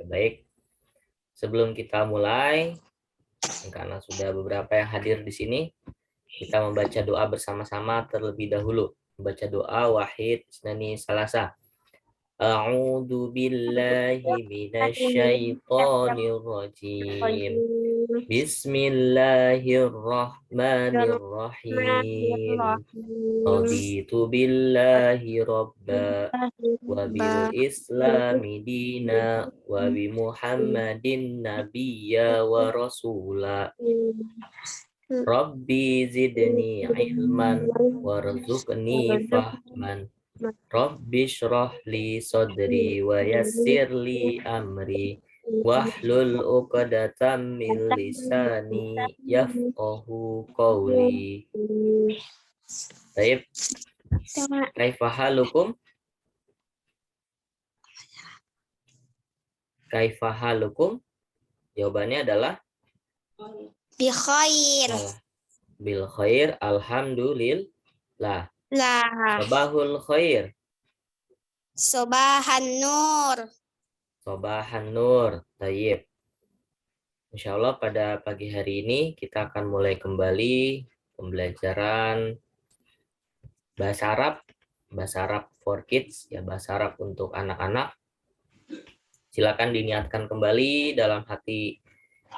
Baik, sebelum kita mulai, karena sudah beberapa yang hadir di sini, kita membaca doa bersama-sama terlebih dahulu. Membaca doa wahid, isnani, salasa. A'udzu billahi minasyaitonir rajim. Bismillahirrahmanirrahim. Raditu billahi rabba wa bil islami dina wa bi Muhammadin nabiyya wa rasula. Rabbi zidni ilman warzuqni fahman. Rabbi shrah li sadri wa yassir li amri wahlul 'uqdatam min lisani yafqahu qawli. Baik, kaifa halukum? Kaifa halukum? Jawabannya adalah Bi khair. Bil khair, alhamdulillah. Lah. Sabahul khair. Sobahan nur. Sobahan nur. Tayyib. Insya Allah pada pagi hari ini kita akan mulai kembali pembelajaran bahasa Arab for kids, ya, bahasa Arab untuk anak-anak. Silakan diniatkan kembali dalam hati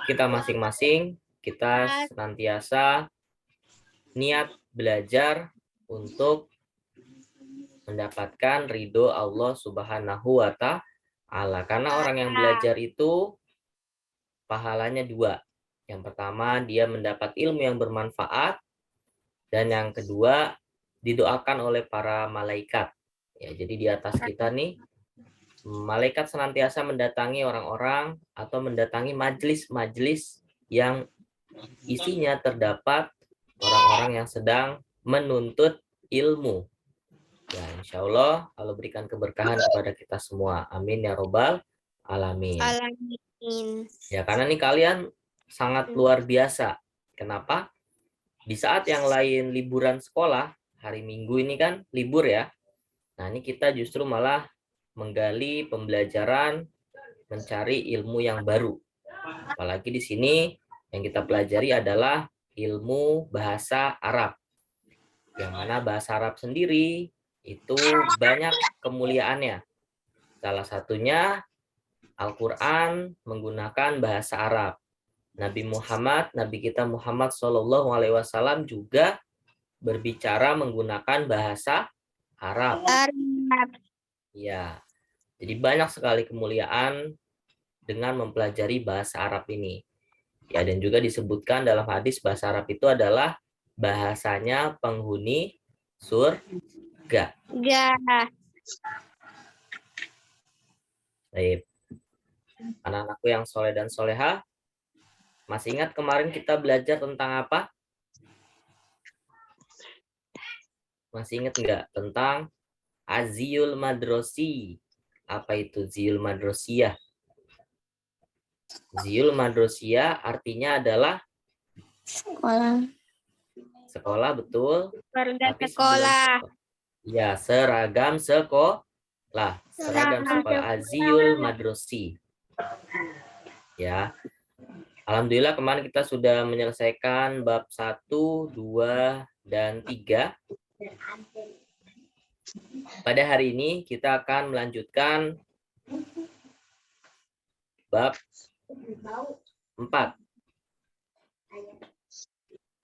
kita masing-masing. Kita senantiasa niat belajar untuk mendapatkan ridho Allah Subhanahu wa Ta'ala. Karena orang yang belajar itu pahalanya dua. Yang pertama, dia mendapat ilmu yang bermanfaat, dan yang kedua, didoakan oleh para malaikat. Ya, jadi di atas kita nih, malaikat senantiasa mendatangi orang-orang atau mendatangi majelis-majelis yang isinya terdapat orang-orang yang sedang menuntut ilmu. Ya, insya Allah Allah berikan keberkahan kepada kita semua. Amin ya robbal alamin. Ya, karena nih kalian sangat luar biasa. Kenapa? Di saat yang lain liburan sekolah, hari Minggu ini kan libur ya. Nah, ini kita justru malah menggali pembelajaran, mencari ilmu yang baru. Apalagi di sini yang kita pelajari adalah ilmu bahasa Arab. Yang mana bahasa Arab sendiri itu banyak kemuliaannya. Salah satunya Al-Quran menggunakan bahasa Arab. Nabi kita Muhammad SAW juga berbicara menggunakan bahasa Arab. Ya, jadi banyak sekali kemuliaan dengan mempelajari bahasa Arab ini. Ya, dan juga disebutkan dalam hadis bahasa Arab itu adalah bahasanya penghuni surga. Baik. Anak-anakku yang soleh dan soleha, masih ingat kemarin kita belajar tentang apa? Masih ingat nggak tentang Aziyul Madrosi? Apa itu Ziyul Madrosiyah? Ziyul Madrosiyah artinya adalah Sekolah. Sekolah, betul. Tapi sekolah. Ya, seragam sekolah. Seragam sekolah. Aziyul Madrosi. Ya. Alhamdulillah kemarin kita sudah menyelesaikan bab 1, 2, dan 3. Pada hari ini kita akan melanjutkan bab 4.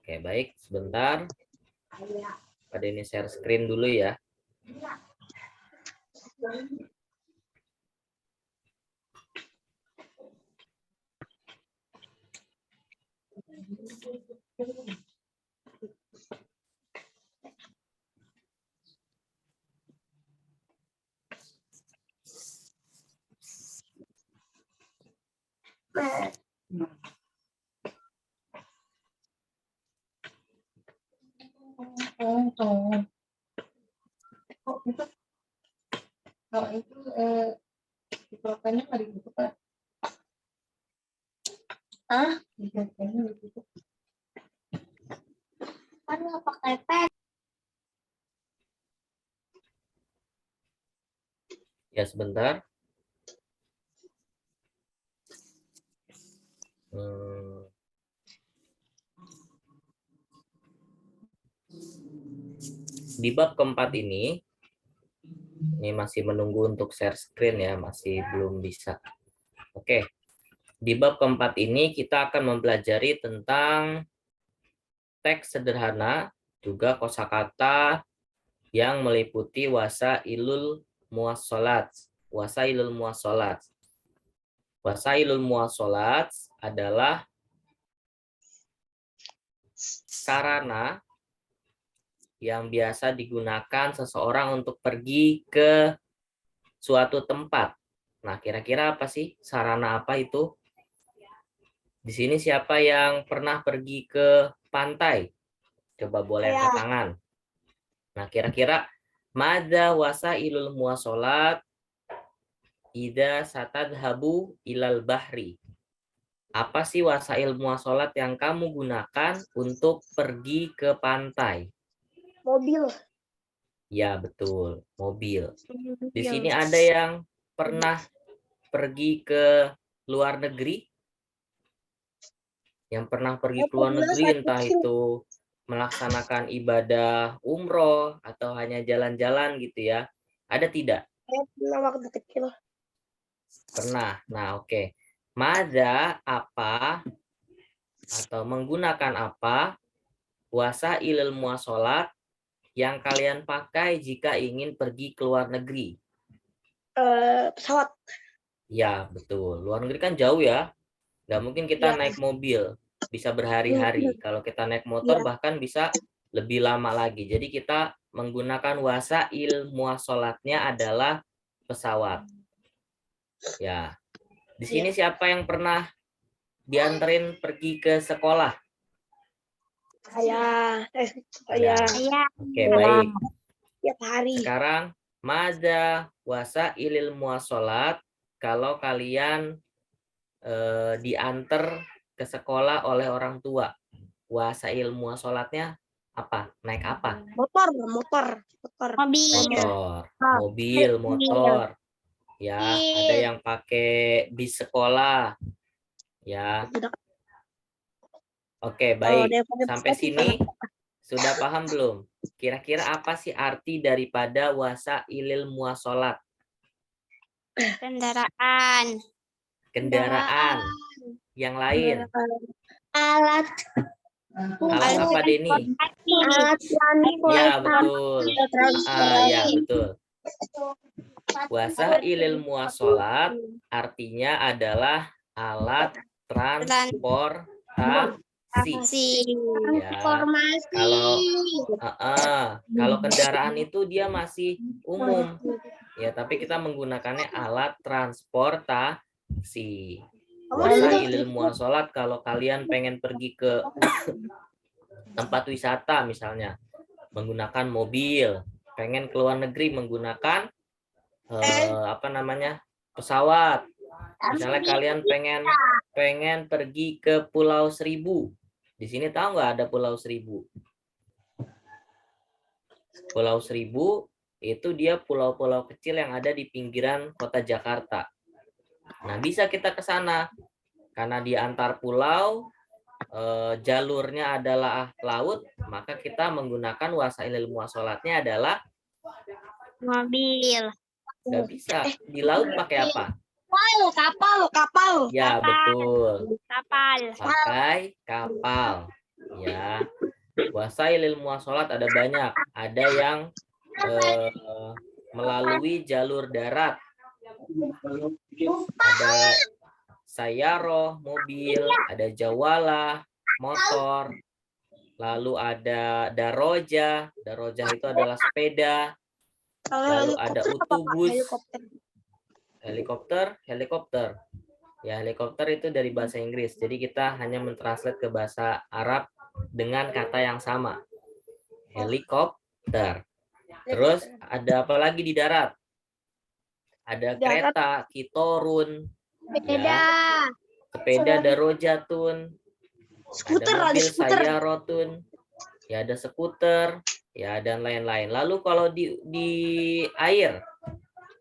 Oke, baik. Sebentar. Pada ini share screen dulu ya. Kalau itu dipulpennya nggak ditutup, Pak? Dipulpennya ditutup. Kan nggak pakai pen. Ya, sebentar. Di bab keempat ini masih menunggu untuk share screen ya, masih belum bisa. Oke, di bab keempat ini kita akan mempelajari tentang teks sederhana, juga kosakata yang meliputi wasailul muwassalat. Wasailul muwassalat. Wasailul muwassalat adalah sarana yang biasa digunakan seseorang untuk pergi ke suatu tempat. Nah, kira-kira apa sih sarana apa itu? Di sini siapa yang pernah pergi ke pantai? Coba boleh angkat tangan. Nah, kira-kira madza wasailul muwassalat idza satadhabu ilal bahri? Apa sih wasail muwassalat yang kamu gunakan untuk pergi ke pantai? Mobil. Ya, betul. Mobil. Di sini ada yang pernah pergi ke luar negeri? Yang pernah pergi ke luar negeri, entah itu melaksanakan ibadah umroh atau hanya jalan-jalan gitu ya. Ada tidak? Pernah waktu kecil. Pernah. Nah, oke. Madza apa atau menggunakan apa wasailul muwassalat yang kalian pakai jika ingin pergi ke luar negeri? Pesawat. Ya, betul. Luar negeri kan jauh ya. Nggak mungkin kita naik mobil, bisa berhari-hari. Kalau kita naik motor bahkan bisa lebih lama lagi. Jadi kita menggunakan wasail muwassalatnya adalah pesawat. Ya. Di sini siapa yang pernah dianterin pergi ke sekolah? Saya. Oke, baik. Tiap hari. Sekarang madza wasailil muwassalat kalau kalian diantar ke sekolah oleh orang tua. Wasail muwassalatnya apa? Naik apa? Motor. Mobil, motor. Ya, ada yang pakai bis sekolah. Ya. Oke, baik. Sampai sini sudah paham belum? Kira-kira apa sih arti daripada wasailil muwassalat? Kendaraan. Yang lain. Alat Apa, Denny? Alat Ya, betul. Ya, betul. Wasailil muwassalat artinya adalah alat transportasi. Ya, kalau kendaraan itu dia masih umum. Ya, tapi kita menggunakannya alat transportasi. Wasailil muwassalat kalau kalian pengen pergi ke tempat wisata misalnya menggunakan mobil, pengen ke luar negeri menggunakan pesawat. Misalnya kalian pengen pergi ke Pulau Seribu. Di sini tahu nggak ada Pulau Seribu? Pulau Seribu itu dia pulau-pulau kecil yang ada di pinggiran kota Jakarta. Nah, bisa kita ke sana karena di antar pulau jalurnya adalah laut, maka kita menggunakan wasailil muwassalatnya adalah mobil. Nggak bisa. Di laut pakai apa? Kapal. Ya, betul. Kapal. Pakai kapal. Ya. Wasailil muwassalat ada banyak. Ada yang melalui jalur darat. Ada sayaroh, mobil, ada jawala, motor. Lalu ada daroja. Daroja itu adalah sepeda. Lalu ada utubus. Helikopter. Ya, helikopter itu dari bahasa Inggris. Jadi kita hanya mentranslate ke bahasa Arab dengan kata yang sama. Helikopter. Terus ada apa lagi di darat? Ada kereta, kitorun. Ya. Sepeda darojatun. Ada mobil sayarotun. Ya, ada skuter. Ya, dan lain-lain. Lalu kalau di air.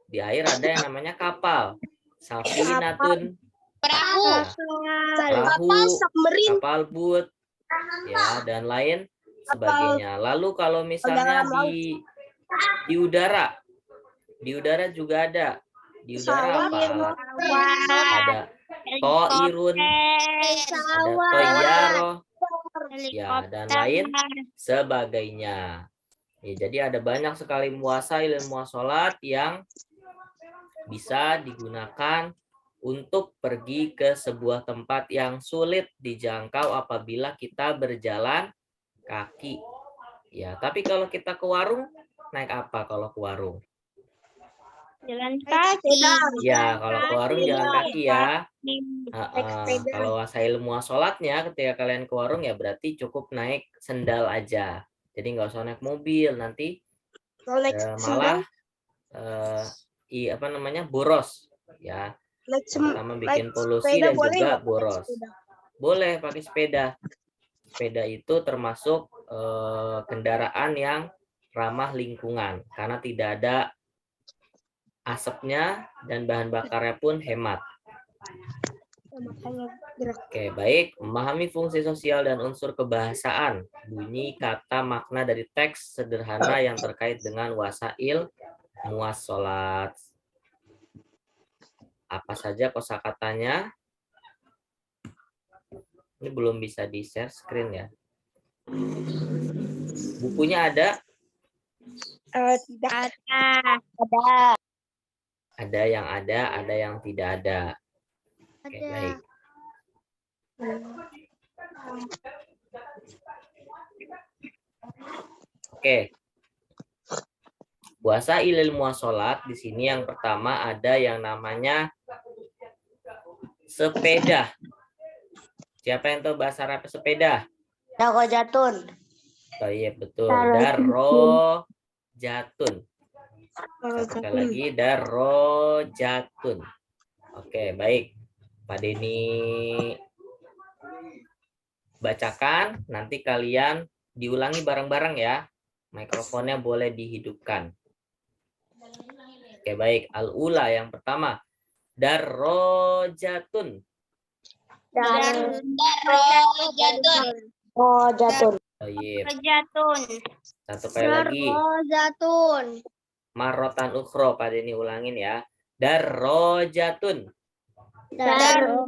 Di air ada yang namanya kapal. Safinatun. Perahu. Nah, perahu, submarin. kapal boot, ya, dan lain sebagainya. Lalu kalau misalnya di udara juga ada. Di udara apa alat? Ada toirun, ada toyaro, ya, dan lain sebagainya. Ya, jadi ada banyak sekali muasa ilmu muasalat yang bisa digunakan untuk pergi ke sebuah tempat yang sulit dijangkau apabila kita berjalan kaki. Ya, tapi kalau kita ke warung, naik apa kalau ke warung? Jalan kaki. Ya, kalau ke warung jalan kaki ya. sepeda. Kalau wasail muasalatnya ketika kalian ke warung ya berarti cukup naik sendal aja. Jadi nggak usah naik mobil, nanti malah boros ya. Pertama bikin polusi dan juga boros. Boleh pakai sepeda. Sepeda itu termasuk kendaraan yang ramah lingkungan karena tidak ada asapnya dan bahan bakarnya pun hemat. Oke, baik. Memahami fungsi sosial dan unsur kebahasaan. Bunyi, kata, makna dari teks sederhana yang terkait dengan wasail muassalat. Apa saja kosakatanya? Ini belum bisa di-share screen ya. Bukunya ada? Ada. Ada yang tidak ada. Oke, baik. Oke. Wasailul muassalat di sini yang pertama ada yang namanya sepeda. Siapa yang tahu bahasa Arab sepeda? Darajatun. Oh iya betul. Darajatun. Satu kali lagi darajatun. Oke, baik. Pak Denny bacakan, nanti kalian diulangi bareng-bareng ya. Mikrofonnya boleh dihidupkan. Oke, baik. Al-ula yang pertama. Darajatun. Darajatun. Darajatun. Satu kali lagi. Darajatun. Marotan ukhro, Pak Denny ulangin ya. Darajatun. Darajatun.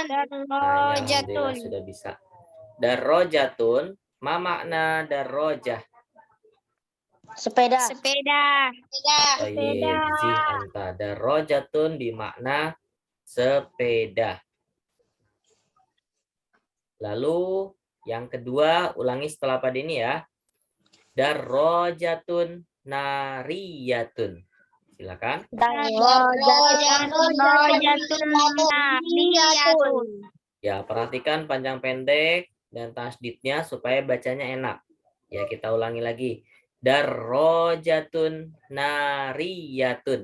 Nah, alhamdulillah sudah bisa. Darajatun, ma makna darajah? Sepeda. Oh iya, zih anta. Darajatun dimakna sepeda. Lalu yang kedua, ulangi setelah Pak Denny ya. Darajatun nariyatun. Silakan. Ya, perhatikan panjang pendek dan tasdidnya supaya bacanya enak. Ya, kita ulangi lagi. Darajatun nariyatun.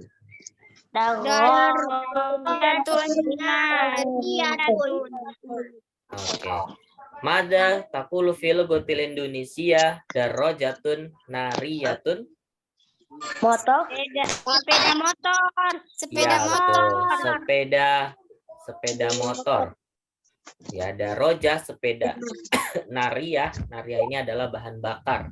Oke. Mada taqulu fil gotil Indonesia darajatun nariyatun. Motor. Sepeda motor. Ya, betul. Sepeda motor. Ya, ada roja sepeda. Naria ini adalah bahan bakar.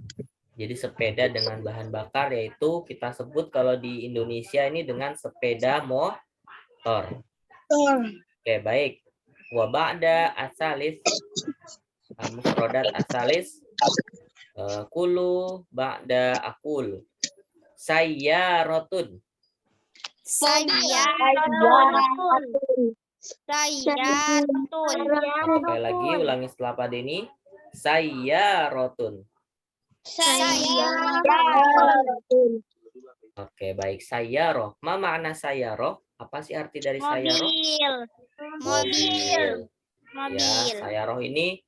Jadi sepeda dengan bahan bakar yaitu kita sebut kalau di Indonesia ini dengan sepeda motor. Oke, baik. Wa ba'da asalis mufradat asalis kulu ba'da akul. Sayyaratun. Sayyaratun. Sekali lagi ulangi setelah Pak Denny. Sayyaratun. Oke, baik. Sayyaroh. Ma makna sayyaroh? Apa sih arti dari sayyaroh? Mobil. Ya, sayyaroh ini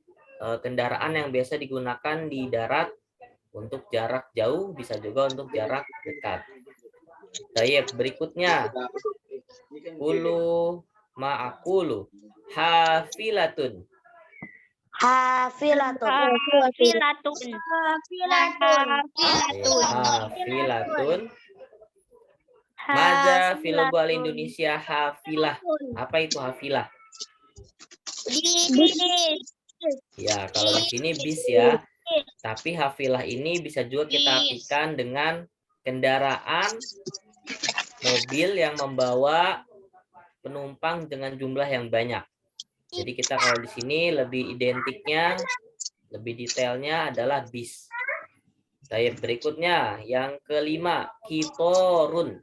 kendaraan yang biasa digunakan di darat untuk jarak jauh, bisa juga untuk jarak dekat. Baik, berikutnya. Kulu ma'akulu. Hafilatun. Hafilatun. Maza fil lughah Indonesia hafilah. Apa itu hafilah? Bis. Ya, kalau di sini bis ya. Tapi hafilah ini bisa juga kita artikan dengan kendaraan mobil yang membawa penumpang dengan jumlah yang banyak. Jadi kita kalau di sini lebih identiknya, lebih detailnya adalah bis. Baik, berikutnya yang kelima, kitorun.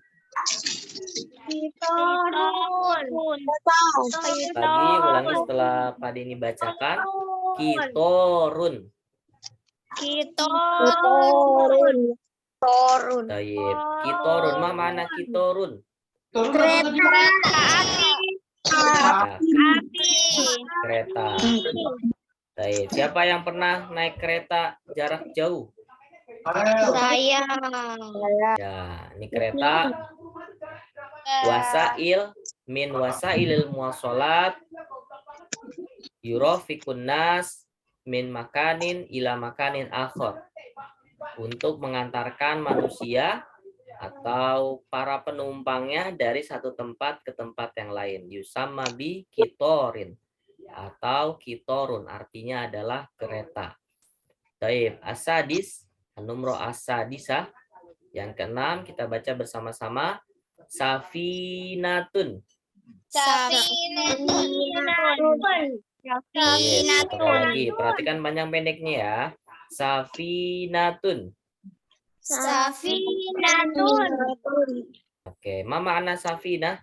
Lagi ulangi setelah Pak Deni bacakan. Kitorun. Baik, kitorun. Mana kitorun? Kereta Kereta. Baik, siapa yang pernah naik kereta jarak jauh? Saya. Ya, ini kereta wasail min wasailil muwasalat yurafikun nas min makanin ila makanin akhor. Untuk mengantarkan manusia atau para penumpangnya dari satu tempat ke tempat yang lain. Yusamma bi kitorin atau kitorun, artinya adalah kereta. Taib asadis, nomor asadisah. Yang keenam kita baca bersama-sama. Safinatun. Satu kali lagi, perhatikan panjang pendeknya ya. Safinatun. Oke, Mama Ana Safina.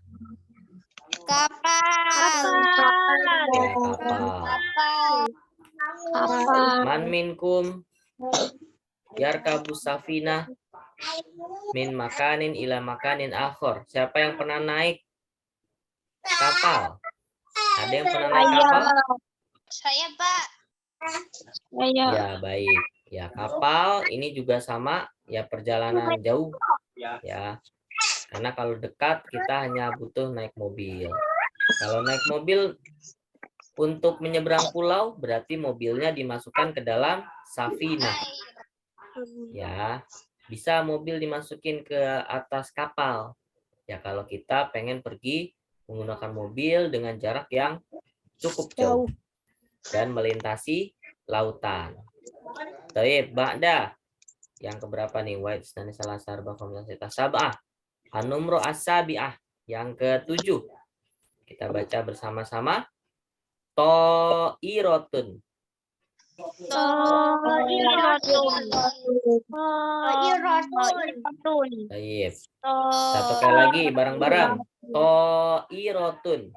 Kapal. Ya, kapal. Man minkum yarkabu safina min makanin ila makanin akhor. Siapa yang pernah naik kapal? Ada yang pernah naik kapal? Saya, Pak. Ya, baik. Ya, kapal ini juga sama, ya perjalanan jauh. Ya. Karena kalau dekat kita hanya butuh naik mobil. Kalau naik mobil untuk menyeberang pulau berarti mobilnya dimasukkan ke dalam safina. Ya, bisa mobil dimasukin ke atas kapal. Ya, kalau kita pengen pergi menggunakan mobil dengan jarak yang cukup jauh dan melintasi lautan. Baik, ba'da. Yang keberapa nih? White dan salah sarba komunitas sab'ah. An-numru as-sabi'ah. Yang ke-7. Kita baca bersama-sama. To'irotun. Baik. Satu kali lagi bareng-bareng. To'irotun.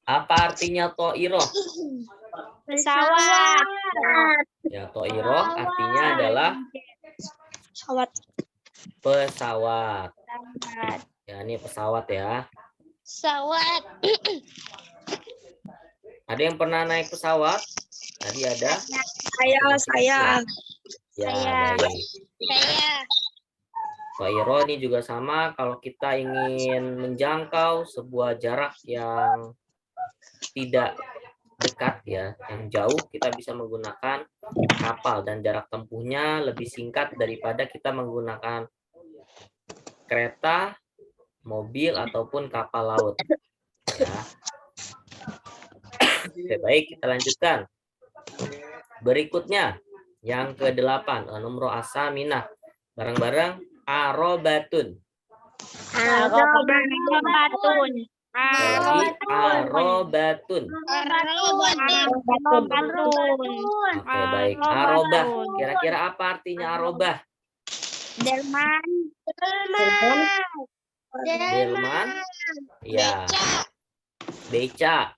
Apa artinya to'iroh? Pesawat. Ya, to'iroh artinya adalah pesawat. Ya, ini pesawat ya. Pesawat. Ada yang pernah naik pesawat? Tadi ada? Saya. Ya, Saya. baik. Saya. To'iroh ini juga sama. Kalau kita ingin menjangkau sebuah jarak yang tidak dekat ya, yang jauh, kita bisa menggunakan kapal dan jarak tempuhnya lebih singkat daripada kita menggunakan kereta, mobil ataupun kapal laut. Ya. Oke, baik, kita lanjutkan. Berikutnya yang ke-8, nomor asaminah. Bareng-bareng arobatun. Arobatun. Lagi arobatun. Oke, baik. Arobah. Kira-kira apa artinya arobah? Delman. Delman. Ya. Beca.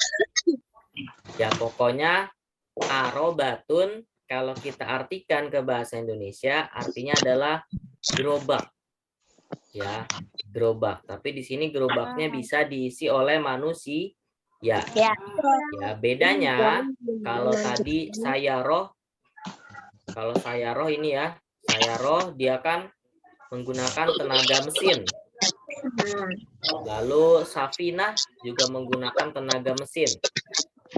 Ya, pokoknya arobatun kalau kita artikan ke bahasa Indonesia artinya adalah gerobak. Ya, gerobak. Tapi di sini gerobaknya bisa diisi oleh manusia. Ya. Ya, bedanya kalau tadi sayaroh, kalau sayaroh ini ya, sayaroh dia kan menggunakan tenaga mesin. Lalu safinah juga menggunakan tenaga mesin.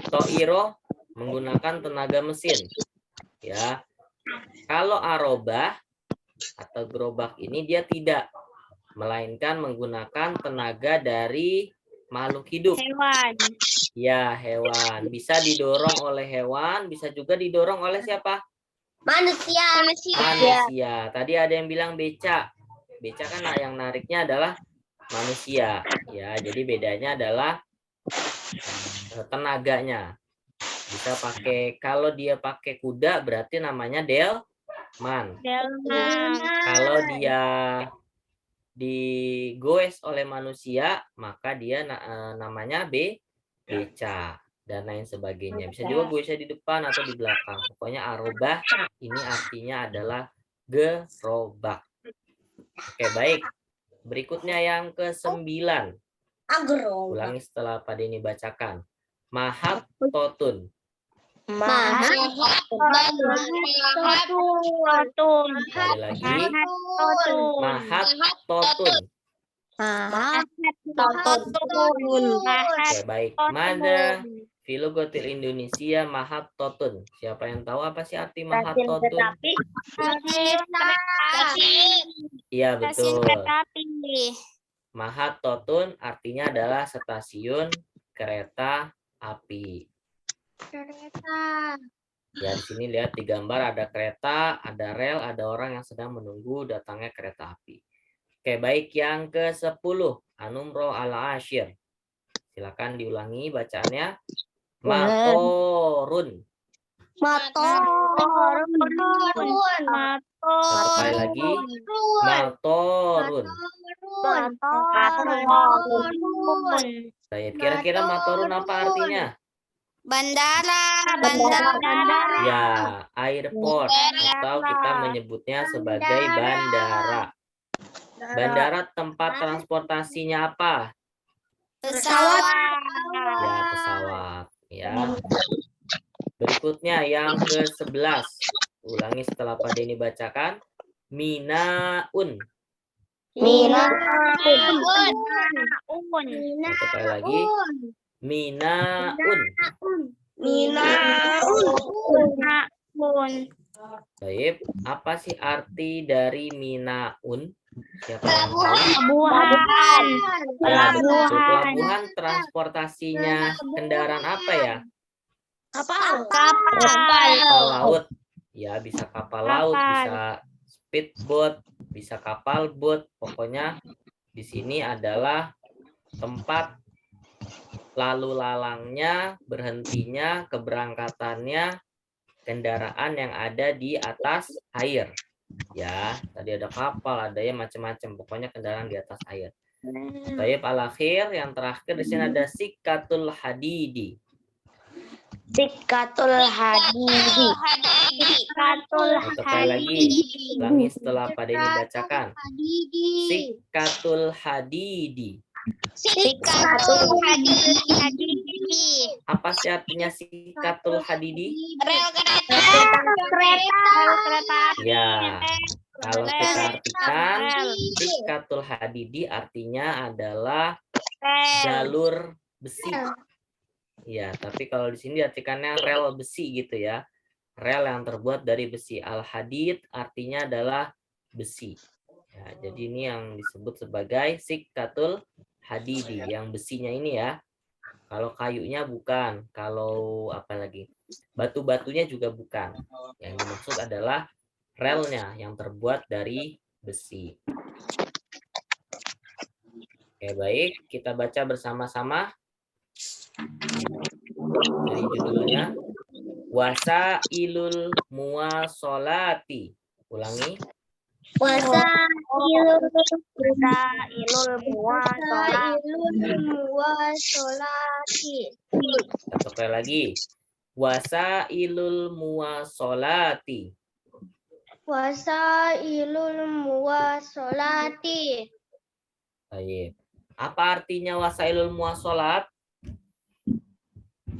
To'iroh menggunakan tenaga mesin. Ya. Kalau arobah atau gerobak ini dia tidak, melainkan menggunakan tenaga dari makhluk hidup. Hewan. Ya, hewan. Bisa didorong oleh hewan, bisa juga didorong oleh siapa? Manusia. Manusia. Tadi ada yang bilang beca. Beca kan yang nariknya adalah manusia. Ya, jadi bedanya adalah tenaganya. Bisa pakai, kalau dia pakai kuda berarti namanya delman. Delman. Kalau dia digoes oleh manusia, maka dia namanya beca dan lain sebagainya. Bisa juga goesnya di depan atau di belakang. Pokoknya arobah ini artinya adalah gerobak. Oke, baik. Berikutnya yang ke-9. Ulangi setelah Pak Denny bacakan. Mahat totun. Sekali lagi. Mahat totun. Oke, baik. Mada Filogotil Indonesia mahat totun. Siapa yang tahu apa sih arti mahat totun? Iya, betul. Mahat totun artinya adalah stasiun kereta api. Ya, di sini lihat di gambar ada kereta, ada rel, ada orang yang sedang menunggu datangnya kereta api. Oke, baik, yang ke-10. Anumro al-ashir. Silakan diulangi bacaannya. Matorun. Satu kali lagi. Matorun. Baik, kira-kira matorun apa artinya? Bandara. Ya, airport atau kita menyebutnya sebagai bandara. Bandara tempat transportasinya apa? Pesawat. Ya, pesawat. Ya. Berikutnya yang ke-11. Ulangi setelah Pak Denny bacakan. Minaun. Satu kali lagi. Minaun. Baik, apa sih arti dari minaun? Siapa yang tahu? Ya, betul. Pelabuhan transportasinya kendaraan apa ya? Kapal Laut. Ya, bisa kapal laut, bisa speedboat, bisa kapal boat. Pokoknya di sini adalah tempat lalu lalangnya, berhentinya, keberangkatannya kendaraan yang ada di atas air. Ya, tadi ada kapal, ada yang macam-macam. Pokoknya kendaraan di atas air. Baik, al-akhir yang terakhir di sini ada sikatul hadidi. Satu kali lagi. Ulangi setelah Pak Denny bacakan. Sikatul hadidi. Apa sih artinya sikatul hadidi? Rel kereta. Ya, kalau kita artikan sikatul hadidi artinya adalah jalur besi. Ya, tapi kalau di sini diartikannya rel besi gitu ya. Rel yang terbuat dari besi. Al-hadid artinya adalah besi. Ya, jadi ini yang disebut sebagai sikatul hadidi, yang besinya ini ya. Kalau kayunya bukan, kalau apa lagi? Batu-batunya juga bukan. Yang dimaksud adalah relnya yang terbuat dari besi. Oke, baik, kita baca bersama-sama. Dari judulnya, Wasailul Muwasolati. Ulangi. Wasailul muwasolati. Satu kali lagi. Wasailul Muwasolati. Baik. Apa artinya wasailul muwasolat?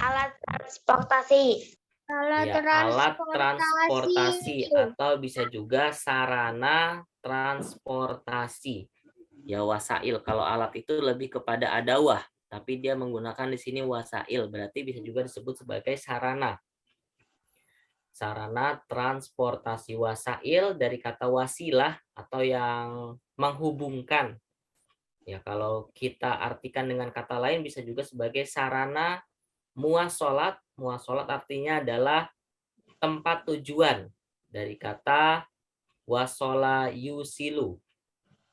Alat transportasi. Ya, alat transportasi atau bisa juga sarana transportasi. Ya, wasail. Kalau alat itu lebih kepada adawah, tapi dia menggunakan di sini wasail, berarti bisa juga disebut sebagai sarana. sarana transportasi. Wasail dari kata wasilah atau yang menghubungkan. Ya, kalau kita artikan dengan kata lain bisa juga sebagai sarana muwasolat. Muwasolat artinya adalah tempat tujuan dari kata wasola yusilu.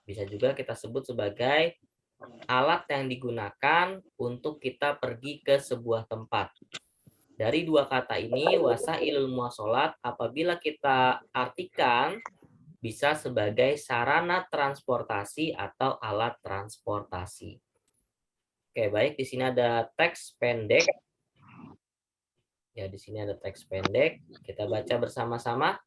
Bisa juga kita sebut sebagai alat yang digunakan untuk kita pergi ke sebuah tempat. Dari dua kata ini, wasailul muwasolat, apabila kita artikan, bisa sebagai sarana transportasi atau alat transportasi. Oke, baik. Di sini ada teks pendek. Ya, di sini ada teks pendek. Kita baca bersama-sama.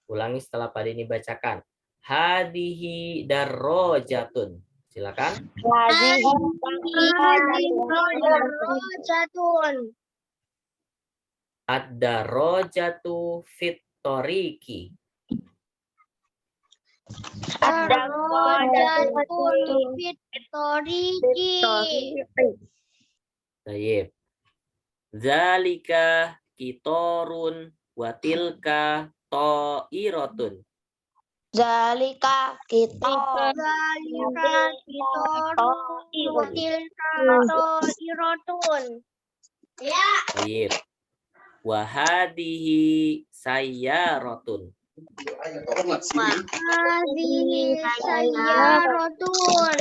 Ulangi setelah Pak Deni bacakan. Hadihi darrojatun. Silakan. Darajatun. Ad-darrojatu fit toriki. Darajatun fit toriki. Baik. Zalika kitorun watilka to'irotun. Zalika kitorun watilka to'irotun. Baik. Wahadihi sayyarotun. Hadhihi sayyaratun.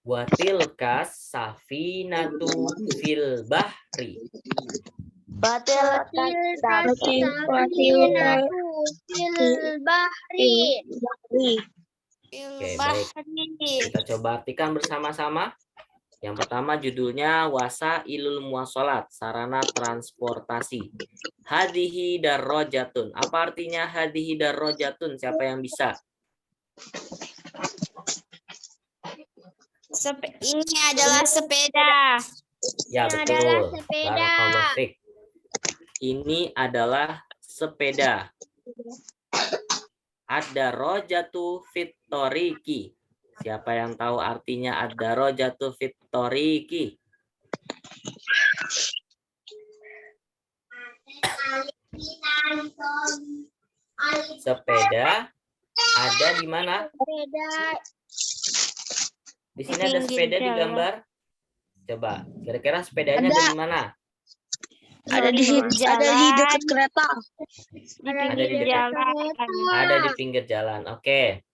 Watilka safinatu fil bahri. Watilka safinatu fil bahri. Oke, baik. Kita coba artikan bersama-sama. Yang pertama judulnya wasailul muwasalat, sarana transportasi. Hadihi darrojatun. Apa artinya hadihi darrojatun? Siapa yang bisa? Ini adalah sepeda. Ya, Ini betul. adalah sepeda. Barakallahu fiik. Ini adalah sepeda. Ad-darrojatu fit toriki. Siapa yang tahu artinya ad-darrojatu fit toriki? Sepeda ada di mana? Sepeda Di sini ada sepeda di gambar. Coba, kira-kira sepedanya ada di mana? ada di dekat kereta. Ada di dekat. Ada di pinggir jalan. Oke.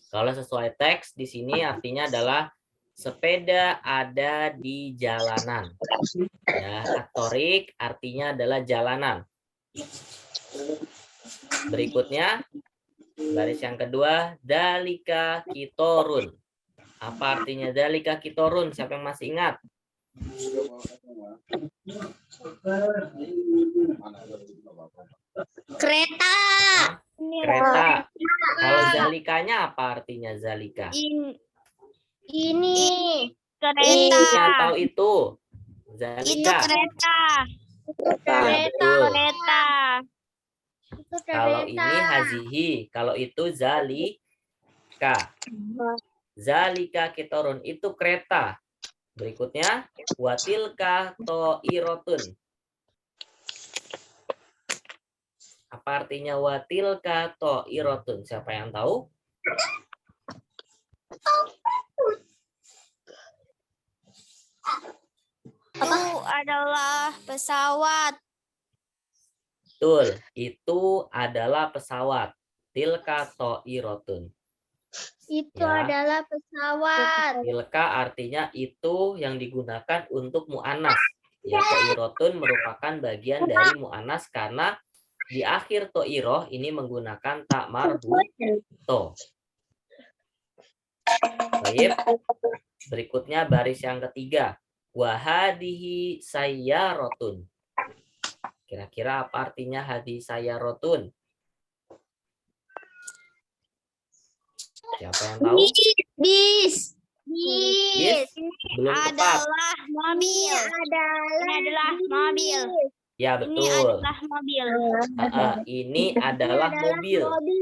Kalau sesuai teks di sini artinya adalah sepeda ada di jalanan. Ya, atorik artinya adalah jalanan. Berikutnya baris yang kedua, dalika kitorun. Apa artinya dalika kitorun? Siapa yang masih ingat? Kereta. Kereta. Kalau zalikanya apa artinya zalika? Ini Ini atau itu? Zalika. kereta. Ya, betul. Kereta. Kalau ini hazihi, kalau itu zalika. Zalika kitorun itu kereta. Berikutnya watilka to'irotun. Apa artinya watilka to'irotun? Siapa yang tahu? Itu adalah pesawat. Betul, itu adalah pesawat. Tilka to'irotun. Itu Ya. adalah pesawat. Tilka artinya itu yang digunakan untuk mu'anas. Ya, to'irotun merupakan bagian dari mu'anas karena di akhir to'iroh ini menggunakan tak marbuto. Baik. Berikutnya baris yang ketiga. Wahadihi sayyarotun. Kira-kira apa artinya hadi sayyarotun? Siapa yang tahu? Bis. Bis? Belum tepat. Mobil. Ini adalah mobil. Ya, betul. Mobil. Ini adalah mobil. Ini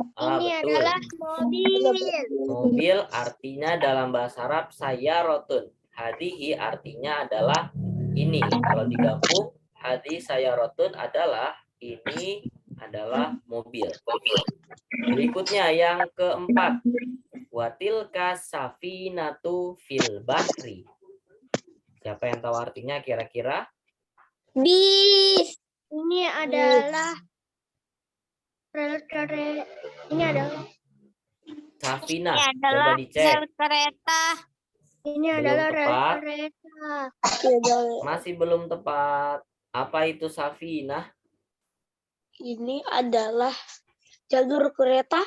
Betul. adalah mobil. Mobil artinya dalam bahasa Arab sayyarotun. Hadihi artinya adalah ini. Kalau digabung Hadi sayarotun adalah ini adalah mobil. Berikutnya yang keempat. Watilka safinatu fil bahri. Siapa yang tahu artinya kira-kira? Bis. Ini adalah ini adalah Safina. Ini adalah Coba dicek. rel kereta. Ini Belum adalah rel tepat. kereta. Masih belum tepat. Apa itu safina? Ini adalah jalur kereta.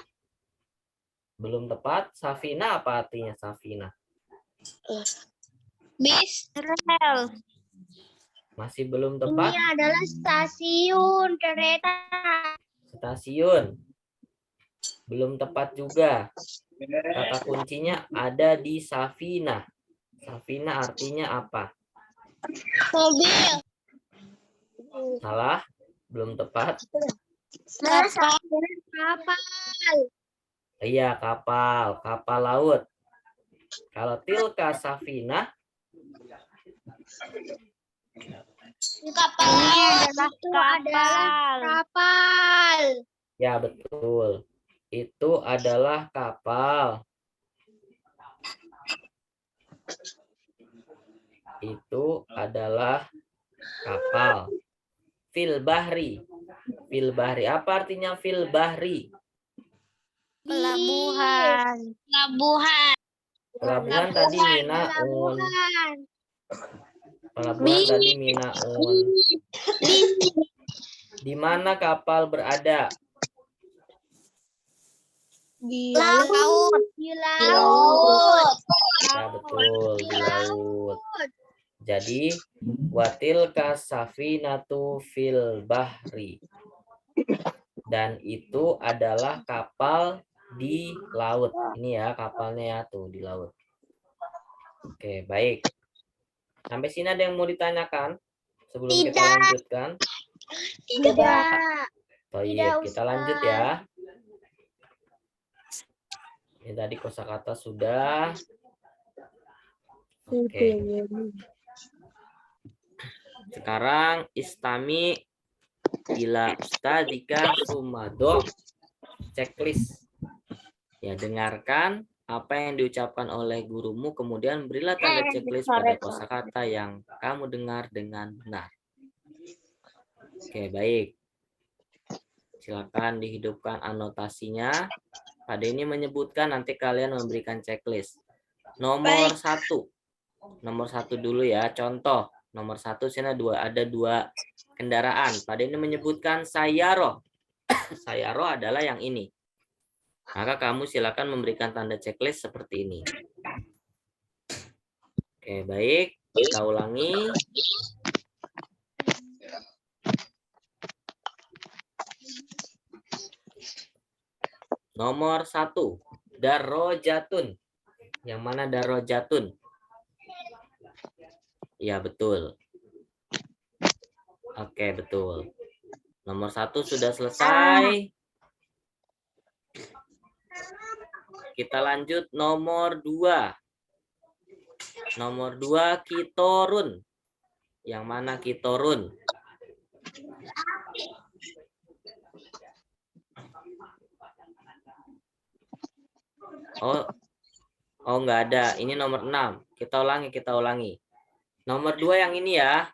Belum tepat. Safina apa artinya safina? Bis. Rel. Masih belum Ini tepat. adalah stasiun kereta. Stasiun. Belum tepat juga. Kata kuncinya ada di safina. Safina artinya apa? Mobil. Salah. Belum tepat. Kapal. Iya, kapal. Kapal laut. Kalau tilka safina, Kapal adalah kapal. ya betul. Itu adalah kapal. Itu adalah kapal. Fil bahri. Fil bahri. Apa artinya fil bahri? Pelabuhan. Pelabuhan. Pelabuhan tadi minaun. Pelabuhan tadi minaun. Di mana kapal berada? Di laut. Di laut. Ya betul, di laut. Jadi watilka safinatu fil bahri. Dan itu adalah kapal di laut. Ini ya kapalnya ya tuh di laut. Oke, baik. Sampai sini ada yang mau ditanyakan sebelum kita lanjutkan? Tidak. Baik, kita lanjut ya. Ini tadi kosakata sudah. Oke. Sekarang istami ila ustadzika sumado checklist. Ya, dengarkan apa yang diucapkan oleh gurumu, kemudian berilah tanda checklist pada kosakata yang kamu dengar dengan benar. Oke, baik. Silakan dihidupkan anotasinya. Pada ini menyebutkan, nanti kalian memberikan checklist. Nomor 1. Nomor 1 dulu ya, contoh. Nomor 1 sini ada dua kendaraan. Pada ini menyebutkan sayaro. Sayaro adalah yang ini. Maka kamu silakan memberikan tanda checklist seperti ini. Oke, baik. Kita ulangi. Nomor 1. Darojatun. Yang mana darojatun? Ya, betul. Oke, betul. Nomor 1 sudah selesai. Kita lanjut nomor 2. Nomor 2 kitorun. Yang mana kitorun? Oh enggak ada. Ini nomor 6. Kita ulangi. Nomor 2 yang ini ya.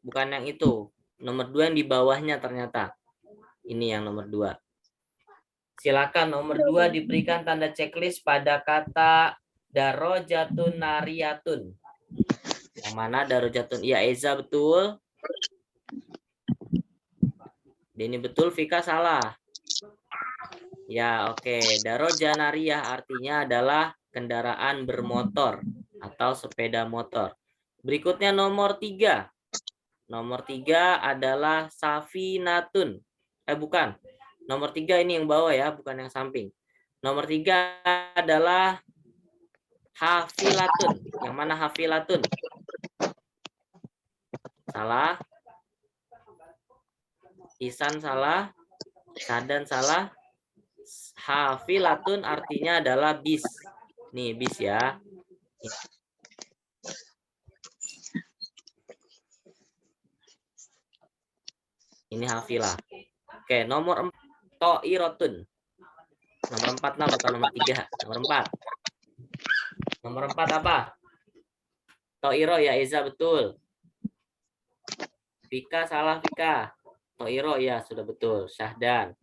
Bukan yang itu. Nomor 2 yang di bawahnya ternyata. Ini yang nomor 2. Silakan nomor 2 diberikan tanda checklist pada kata darojatun nariyatun. Yang mana darojatun? Iya, Eza betul. Ini betul, Vika salah. Ya, oke. Daroja nariyah artinya adalah kendaraan bermotor atau sepeda motor. Berikutnya nomor 3. Nomor 3 adalah safinatun. Bukan. Nomor 3 ini yang bawah ya, bukan yang samping. Nomor 3 adalah hafilatun. Yang mana hafilatun? Salah. Isan salah. Sadan salah. Hafilatun artinya adalah bis. Nih, bis ya. Ini hafilah. Oke, nomor 4 to'irotun. Nomor 4 lah, bukan nomor 3. Nomor 4. Nomor 4 apa? To'iro ya, Eza betul. Vika salah, Vika. To'iro ya, sudah betul. Syahdan.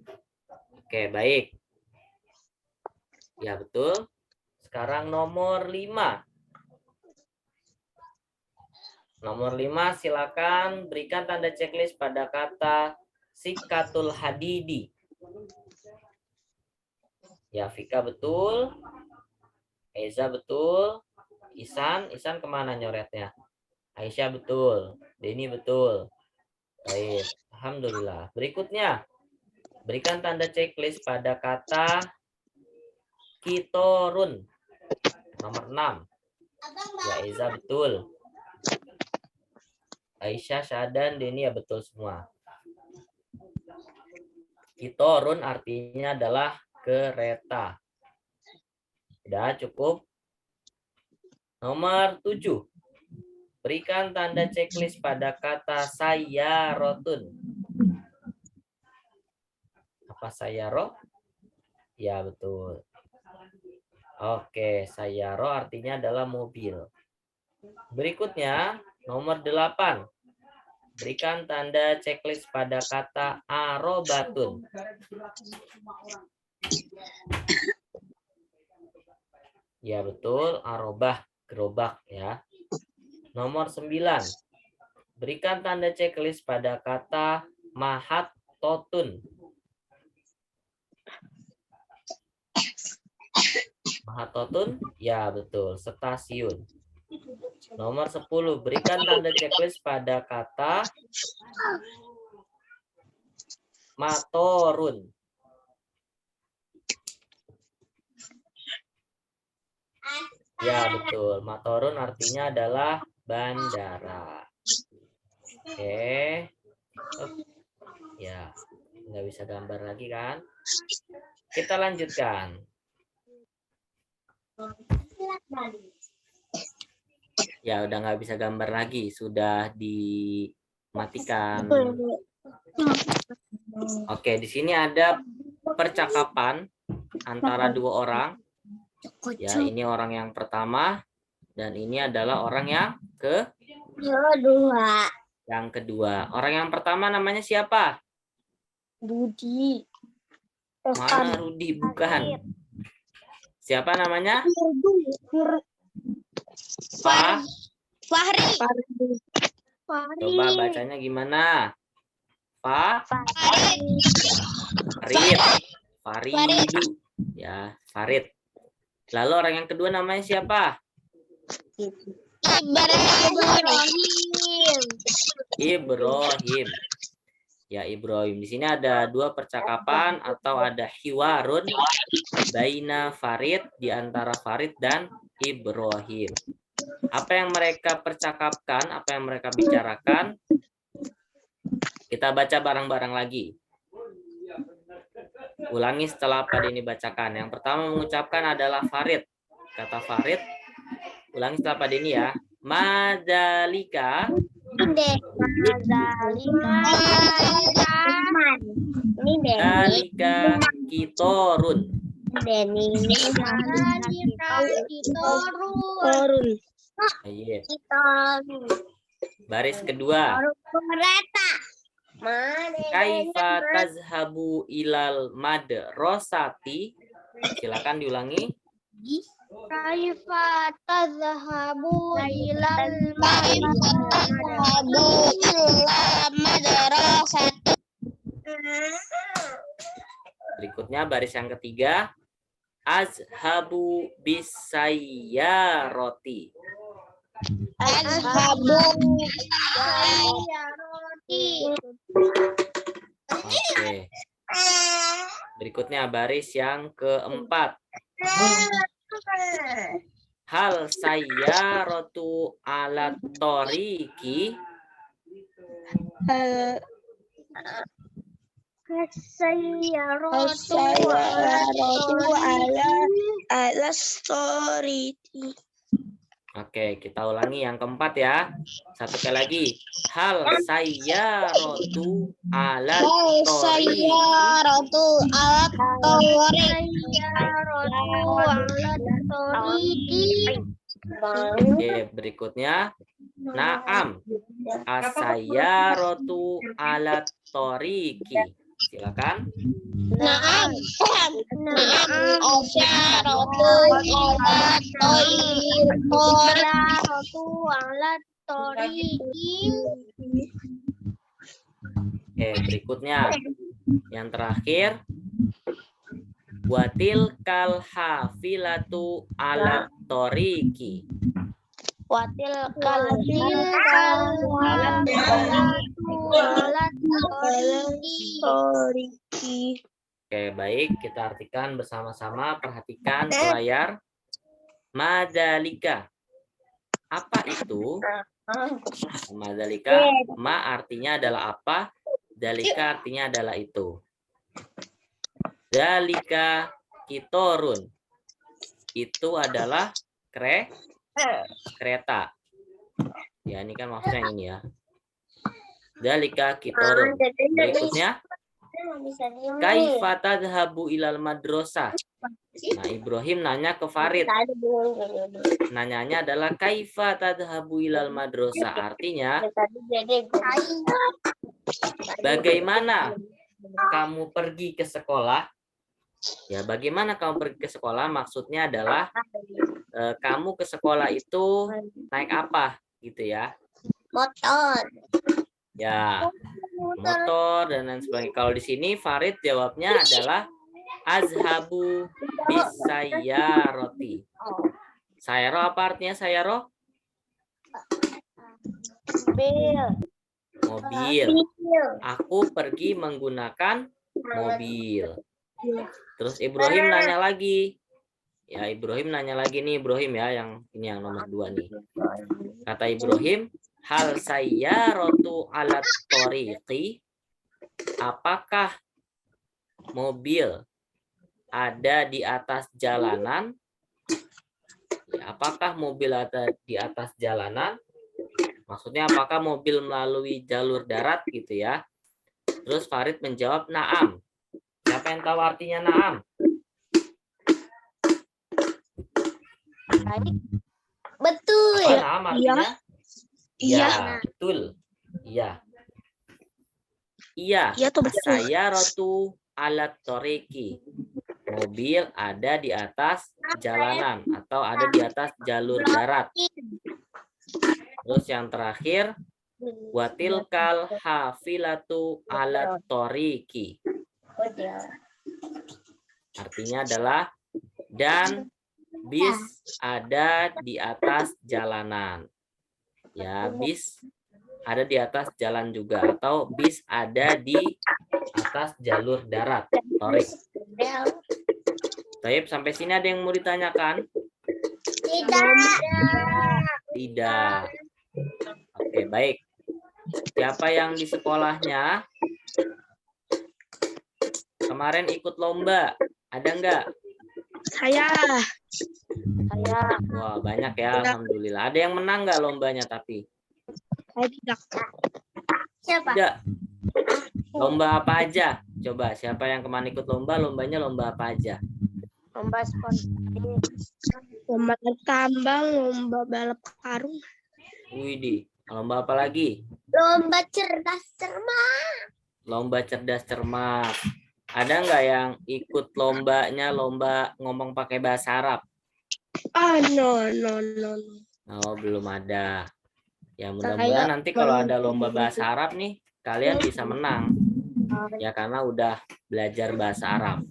Oke, baik. Ya, betul. Sekarang nomor 5. Nomor 5, silakan berikan tanda checklist pada kata sikatul hadidi. Ya, Vika betul. Eza betul. Isan kemana nyoretnya? Aisyah betul. Denny betul. Baik, alhamdulillah. Berikutnya, berikan tanda checklist pada kata kitorun. Nomor 6. Ya, Eza betul. Aisyah, Syahdan, Denny ya betul semua. Kitorun artinya adalah kereta. Sudah cukup. Nomor 7. Berikan tanda checklist pada kata sayarotun. Apa sayaro? Ya, betul. Oke, sayaro artinya adalah mobil. Berikutnya, nomor 8. Berikan tanda checklist pada kata arobatun. Ya, betul. Arobah, gerobak ya. Nomor 9. Berikan tanda checklist pada kata mahat totun. Mahat totun? Ya, betul. Stasiun. Nomor 10. Berikan tanda checklist pada kata matorun. Ya, betul. Matorun artinya adalah bandara. Oke. Ya, nggak bisa gambar lagi kan? Kita lanjutkan. Ya, udah nggak bisa gambar lagi. Sudah dimatikan. Oke, di sini ada percakapan antara dua orang. Ya, ini orang yang pertama dan ini adalah orang yang yang kedua. Orang yang pertama namanya siapa? Budi. Mana Rudi? Bukan. Siapa namanya? Fahri. Coba bacanya gimana? Farid. Faridu. Ya, Farid. Lalu orang yang kedua namanya siapa? Ibrahim. Ya, Ibrahim. Di sini ada dua percakapan atau ada hiwarun baina Farid, di antara Farid dan Ibrahim. Apa yang mereka percakapkan, apa yang mereka bicarakan? Kita baca bareng-bareng lagi. Ulangi setelah Pak Denny bacakan. Yang pertama mengucapkan adalah Farid. Kata Farid. Ulangi setelah Pak Denny ya. Madalika. Dalika kitorun. Baris kedua. Kaifa tazhabu ilal madrasati. Silakan diulangi. Kaifa tazhabu ilal madrasati. Berikutnya baris yang ketiga. Azhabu bisayyarati. Oke. Berikutnya baris yang keempat. Hal sayyaratu ala toriki. Sayyaratu ala storiti. Oke, kita ulangi yang keempat ya. Satu kali lagi. Hal sayyaratu alat tori. Sayyaratu alat tawari. Sayyaratu alat toriki. Oke, berikutnya. Naam. As-sayyaratu alat toriki. Silakan. Naam. Naam. Sayyaratu alat toriki. Sayyaratu alat toriki. Oke, berikutnya. Yang terakhir. Watil kal hafilatu alat toriki. Watil alat toriki. Oke, baik. Kita artikan bersama-sama. Perhatikan ke layar. Madalika. Apa itu? Madalika. Ma artinya adalah apa? Dalika artinya adalah itu. Dalika kitorun. Itu adalah kereta. Ya, ini kan maksudnya yang ini ya. Dalika kitorun. Berikutnya. Kaifa tadhabu ilal madrasah. Nah, Ibrahim nanya ke Farid. Nanyanya adalah kaifa tadhabu ilal madrasah. Artinya, bagaimana kamu pergi ke sekolah? Ya, bagaimana kamu pergi ke sekolah? Maksudnya adalah kamu ke sekolah itu naik apa, gitu ya? Motor. Ya, motor dan lain sebagainya. Kalau di sini Farid jawabnya adalah azhabu bisayyarati. Sayaro apa artinya sayaro? Mobil. Aku pergi menggunakan mobil. Terus Ibrahim nanya lagi. Ya, Ibrahim nanya lagi nih, Ibrahim ya, yang ini yang nomor 2 nih. Kata Ibrahim, hal sayyaratu alat tariqi. Apakah mobil ada di atas jalanan? Ya, apakah mobil ada di atas jalanan? Maksudnya apakah mobil melalui jalur darat gitu ya? Terus Farid menjawab na'am. Siapa yang tahu artinya na'am? Betul. Apa na'am artinya? Iya. Ya, betul. Iya. Iya. Iya tuh betul. Sayyaratu alat toriki. Mobil ada di atas jalanan atau ada di atas jalur darat. Terus yang terakhir, watilkal hafilatu alat toriki. Artinya adalah dan bis ada di atas jalanan. Ya, bis ada di atas jalan juga atau bis ada di atas jalur darat. Torik. Taib, sampai sini ada yang mau ditanyakan? Tidak. Oke, baik. Siapa yang di sekolahnya kemarin ikut lomba? Ada enggak? Saya. Wah, banyak ya, alhamdulillah. Ada yang menang enggak lombanya tapi? Saya tidak. Siapa? Tidak. Lomba apa aja? Coba, siapa yang kemarin ikut lomba? Lombanya lomba apa aja? Lomba spontanis. Lomba tambang, lomba balap karung. Widih, lomba apa lagi? Lomba cerdas cermat. Lomba cerdas cermat. Ada nggak yang ikut lombanya lomba ngomong pakai bahasa Arab? No. Oh, belum ada. Ya, mudah-mudahan nanti kalau ada lomba bahasa Arab nih, kalian bisa menang. Ya, karena udah belajar bahasa Arab.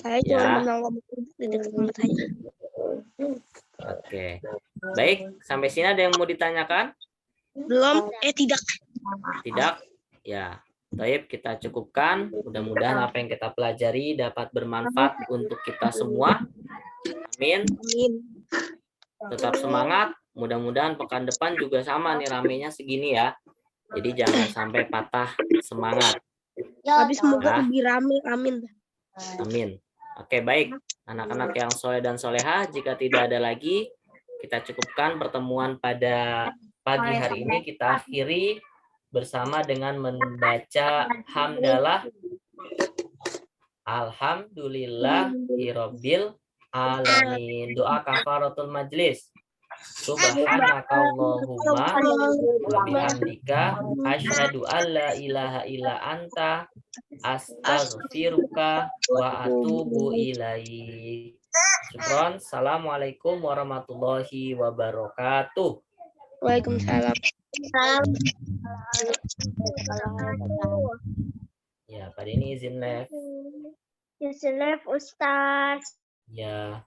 Saya cuma menang lomba di dekat tempat saya. Oke. Baik, sampai sini ada yang mau ditanyakan? Belum, tidak. Tidak? Ya. Baik, kita cukupkan. Mudah-mudahan apa yang kita pelajari dapat bermanfaat untuk kita semua. Amin. Tetap semangat. Mudah-mudahan pekan depan juga sama nih ramenya segini ya. Jadi jangan sampai patah semangat. Tapi semoga lebih rame. Amin. Amin. Oke, baik. Anak-anak yang soleh dan soleha, jika tidak ada lagi, kita cukupkan pertemuan pada pagi hari ini. Kita akhiri bersama dengan membaca hamdalah. Alhamdulillahirabbil alamin. Doa kafaratul majlis. Subhanakallahumma wa bihamdika asyhadu alla ilaha illa anta astaghfiruka wa atubu ilaik. Syukron. Assalamualaikum warahmatullahi wabarakatuh. Waalaikumsalam. Ya, pada ini izin live. Izin live, Ustaz. Ya.